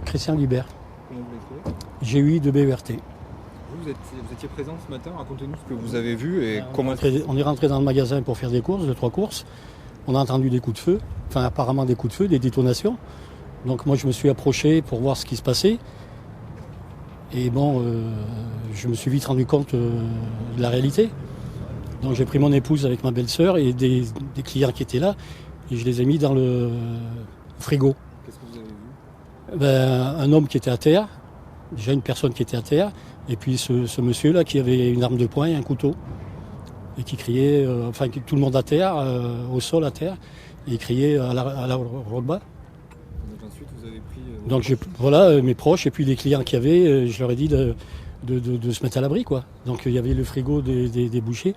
Christian Guibert. Comment vous l'écrivez? GUI de BERT. Vous étiez présent ce matin, racontez-nous ce que vous avez vu et comment... On est rentré dans le magasin pour faire des courses, 2-3 courses. On a entendu des coups de feu, enfin apparemment des coups de feu, des détonations. Donc moi je me suis approché pour voir ce qui se passait. Et bon, je me suis vite rendu compte de la réalité. Donc j'ai pris mon épouse avec ma belle-sœur et des clients qui étaient là et je les ai mis dans le frigo. Qu'est-ce que vous avez vu? Un homme qui était à terre, déjà une personne qui était à terre, et puis ce monsieur-là qui avait une arme de poing et un couteau, et qui criait, tout le monde à terre, au sol à terre, et il criait à la roadbas. Donc ensuite vous avez pris... Donc voilà, mes proches et puis les clients qu'il y avait, je leur ai dit de se mettre à l'abri, quoi. Donc il y avait le frigo des bouchers,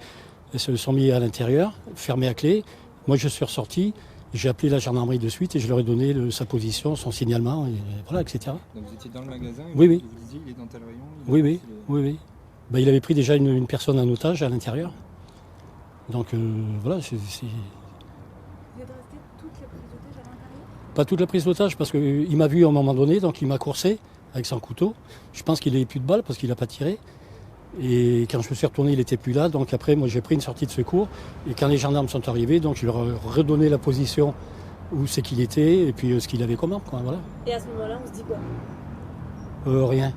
ils se sont mis à l'intérieur, fermés à clé. Moi je suis ressorti, j'ai appelé la gendarmerie de suite et je leur ai donné sa position, son signalement, et voilà, etc. Donc vous étiez dans le magasin et oui. Vous disiez il est dans tel rayon? Oui. Il avait pris déjà une personne en otage à l'intérieur. Donc voilà, c'est... Vous êtes resté toute la prise d'otage à l'intérieur? Pas toute la prise d'otage parce qu'il m'a vu à un moment donné, donc il m'a coursé avec son couteau. Je pense qu'il n'avait plus de balles parce qu'il n'a pas tiré. Et quand je me suis retourné, il n'était plus là. Donc après, moi j'ai pris une sortie de secours. Et quand les gendarmes sont arrivés, donc je leur ai redonné la position où c'est qu'il était et puis ce qu'il avait comme arme, quoi, voilà. Et à ce moment-là, on se dit quoi? Rien.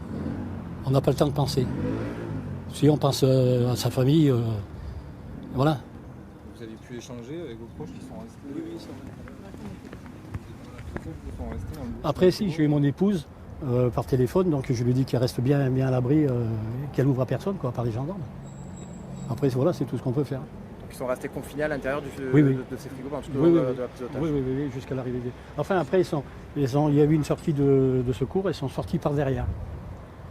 On n'a pas le temps de penser. Si on pense à sa famille, voilà. Vous avez pu échanger avec vos proches qui sont restés? Oui, Après, si, j'ai eu mon épouse par téléphone, donc je lui ai dit qu'elle reste bien à l'abri, qu'elle ouvre à personne, quoi, par les gendarmes. Après, voilà, c'est tout ce qu'on peut faire. Donc ils sont restés confinés à l'intérieur de ces frigos pendant toute de la prise d'otage? Oui, jusqu'à l'arrivée des... Enfin, après, il y a eu une sortie de secours, ils sont sortis par derrière.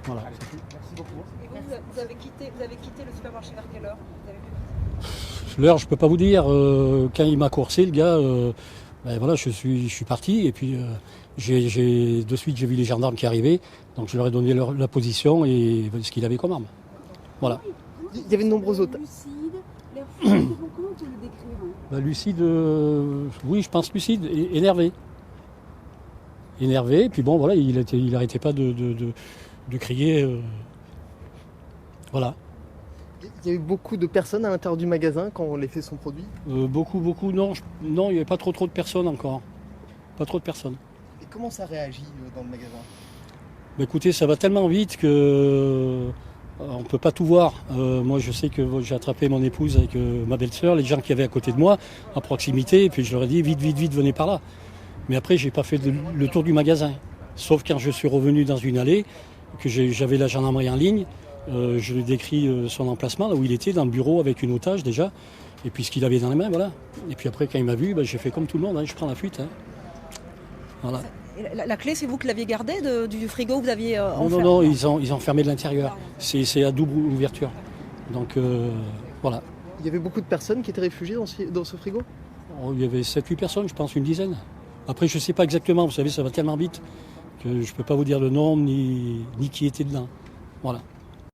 Voilà. Merci beaucoup. Et vous avez quitté le supermarché vers quelle heure? L'heure, je peux pas vous dire. Quand il m'a coursé, le gars, voilà, je suis parti et puis de suite j'ai vu les gendarmes qui arrivaient, donc je leur ai donné la position et ce qu'il avait comme arme. Voilà. Il y avait de nombreux otages. Lucide, l'air fou, comment on peut le décrire? Lucide, oui, je pense lucide, énervé. Énervé, et puis bon, voilà, il arrêtait pas de crier. Voilà. Il y a eu beaucoup de personnes à l'intérieur du magasin quand les faits sont produits? Beaucoup, non, il n'y avait pas trop de personnes encore. Pas trop de personnes. Et comment ça réagit dans le magasin? Écoutez, ça va tellement vite que on ne peut pas tout voir. Moi, je sais que j'ai attrapé mon épouse avec ma belle-sœur, les gens qui avaient à côté de moi, à proximité, et puis je leur ai dit vite, venez par là. Mais après, j'ai pas fait le tour du magasin. Sauf quand je suis revenu dans une allée, que j'avais la gendarmerie en ligne. Je lui ai décrit son emplacement, là où il était, dans le bureau avec une otage déjà, et puis ce qu'il avait dans les mains, voilà. Et puis après, quand il m'a vu, j'ai fait comme tout le monde, je prends la fuite. Voilà. La clé, c'est vous qui l'aviez gardée du frigo que vous aviez enfermé? Non, ils ont fermé de l'intérieur. C'est à double ouverture. Donc voilà. Il y avait beaucoup de personnes qui étaient réfugiées dans ce frigo? Il y avait 7-8 personnes, je pense, une dizaine. Après, je ne sais pas exactement, vous savez, ça va tellement vite que je ne peux pas vous dire le nombre ni qui était dedans. Voilà.